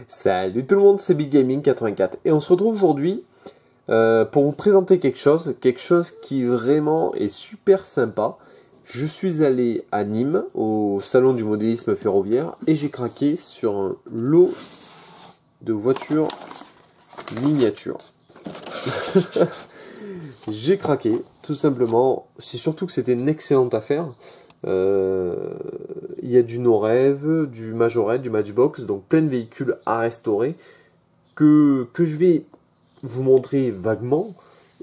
Salut tout le monde, c'est Big Gaming 84 et on se retrouve aujourd'hui pour vous présenter quelque chose qui vraiment est super sympa. Je suis allé à Nîmes au salon du modélisme ferroviaire et j'ai craqué sur un lot de voitures miniatures. J'ai craqué, tout simplement. C'est surtout que c'était une excellente affaire. Il y a du No-Rêve, du Majorette, du Matchbox, donc plein de véhicules à restaurer que je vais vous montrer vaguement.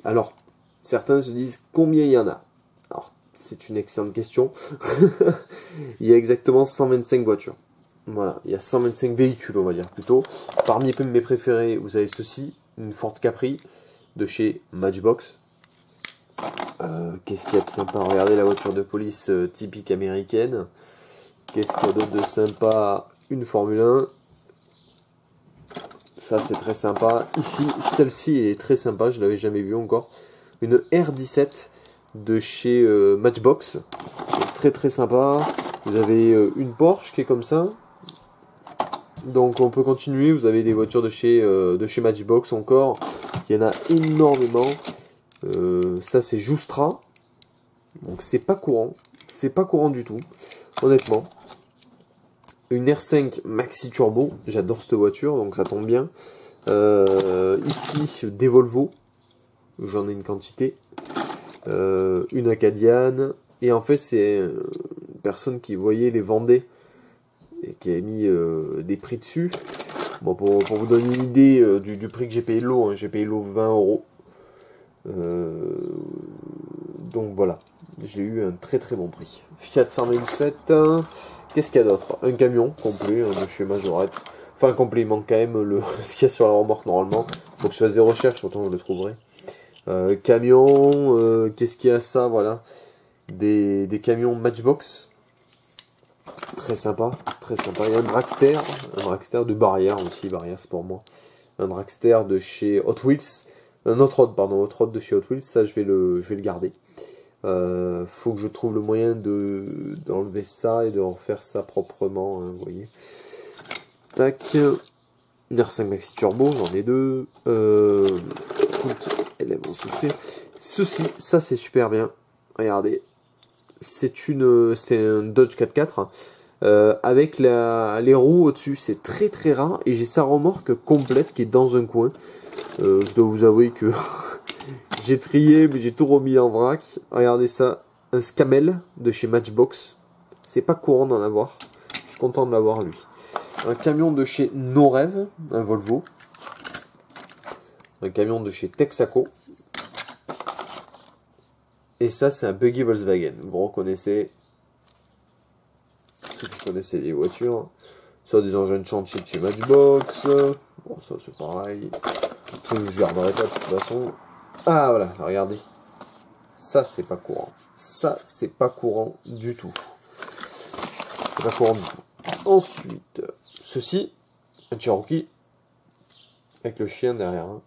Alors, certains se disent combien il y en a. Alors, c'est une excellente question. Il y a exactement 125 voitures. Voilà, il y a 125 véhicules, on va dire plutôt. Parmi mes préférés, vous avez ceci, une Ford Capri de chez Matchbox. Qu'est-ce qu'il y a de sympa? Regardez la voiture de police typique américaine. Qu'est-ce qu'il y a d'autre de sympa? Une Formule 1. Ça, c'est très sympa. Ici, celle-ci est très sympa. Je ne l'avais jamais vue encore. Une R17 de chez Matchbox. Très très sympa. Vous avez une Porsche qui est comme ça. Donc on peut continuer. Vous avez des voitures de chez Matchbox encore. Il y en a énormément. Ça c'est Joustra, donc c'est pas courant du tout, honnêtement. Une R5 Maxi Turbo, j'adore cette voiture, donc ça tombe bien. Ici des Volvo, j'en ai une quantité. Une Acadiane, et en fait c'est une personne qui voyait les vendait et qui a mis des prix dessus. Bon, pour vous donner une idée du prix que j'ai payé l'eau, hein, j'ai payé l'eau 20 €. Donc voilà, j'ai eu un très très bon prix. Fiat 127, qu'est-ce qu'il y a d'autre? Un camion complet de chez Majorette. Enfin complet, il manque quand même ce qu'il y a sur la remorque normalement. Faut que je fasse des recherches, autant je le trouverai. Camion, qu'est-ce qu'il y a ça? Voilà, des camions Matchbox. Très sympa, très sympa. Il y a un dragster de Barrière aussi, Barrière c'est pour moi. Un dragster de chez Hot Wheels. Un autre Hot de chez Hot Wheels, ça je vais le garder. Faut que je trouve le moyen d'enlever ça et de refaire ça proprement, hein, vous voyez. Tac. Une R5 Maxi Turbo, j'en ai deux. Élève en soufflé. Ceci, ça c'est super bien. Regardez. C'est un Dodge 4x4. Avec les roues au-dessus, c'est très très rare. Et j'ai sa remorque complète qui est dans un coin. Je dois vous avouer que j'ai trié, mais j'ai tout remis en vrac. Regardez ça, un Scamel de chez Matchbox. C'est pas courant d'en avoir. Je suis content de l'avoir lui. Un camion de chez No-Rêve, un Volvo. Un camion de chez Texaco. Et ça, c'est un buggy Volkswagen. Vous reconnaissez, ceux qui connaissaient les voitures. Soit des engins de chantier de chez Matchbox. Bon, ça c'est pareil. Je garderai pas de toute façon. Ah voilà, regardez. Ça c'est pas courant. Ça c'est pas courant du tout. C'est pas courant du tout. Ensuite, ceci, un Cherokee. Avec le chien derrière. Hein.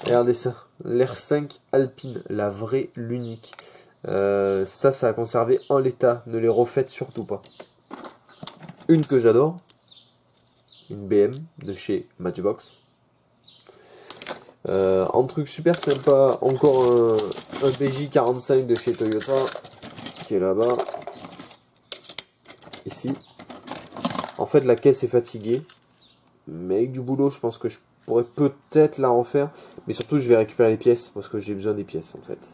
Regardez ça. l'R5 Alpine, la vraie, l'unique. Ça a conservé en l'état. Ne les refaites surtout pas. Une que j'adore. Une BM de chez Matchbox. En truc super sympa, encore un PJ45 de chez Toyota qui est là-bas. Ici. En fait, la caisse est fatiguée. Mais avec du boulot, je pense que je pourrais peut-être la refaire. Mais surtout, je vais récupérer les pièces parce que j'ai besoin des pièces en fait.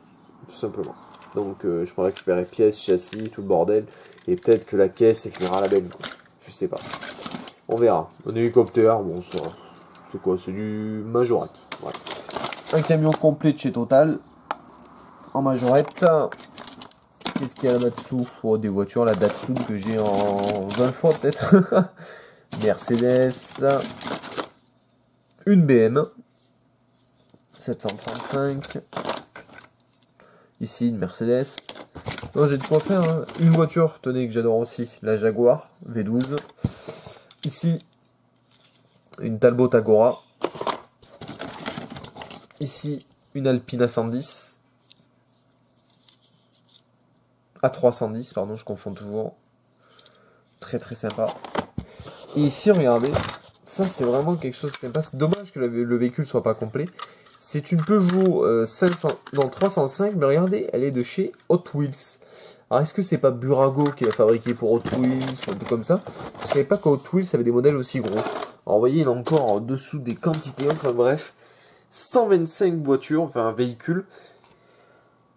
Tout simplement. Donc, je pourrais récupérer pièces, châssis, tout le bordel. Et peut-être que la caisse, elle finira à la benne. Quoi. Je sais pas. On verra. Un hélicoptère, bon, ça. C'est quoi? C'est du Majorette. Voilà. Un camion complet de chez Total. En Majorette. Qu'est-ce qu'il y a là-dessous? Oh, des voitures, la Datsun que j'ai en 20 fois peut-être. Mercedes. Une BM. 735. Ici, une Mercedes. Non, j'ai de quoi faire. Hein. Une voiture, tenez, que j'adore aussi. La Jaguar V12. Ici, une Talbot Agora. Ici, une Alpine A110. A310, pardon, je confonds toujours. Très très sympa. Et ici, regardez, ça c'est vraiment quelque chose de sympa. C'est dommage que le véhicule soit pas complet. C'est une Peugeot 500, non, 305, mais regardez, elle est de chez Hot Wheels. Alors est-ce que c'est pas Burago qui l'a fabriqué pour Hot Wheels ou un peu comme ça? Je savais pas qu'Hot Wheels avait des modèles aussi gros. Alors vous voyez, il est encore en dessous des quantités, enfin bref. 125 voitures, enfin un véhicule.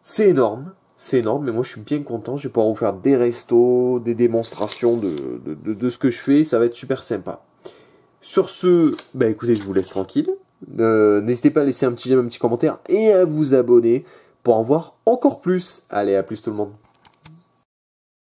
C'est énorme, mais moi je suis bien content. Je vais pouvoir vous faire des restos, des démonstrations de ce que je fais. Ça va être super sympa. Sur ce, bah écoutez, je vous laisse tranquille. N'hésitez pas à laisser un petit j'aime, un petit commentaire et à vous abonner pour en voir encore plus. Allez, à plus tout le monde.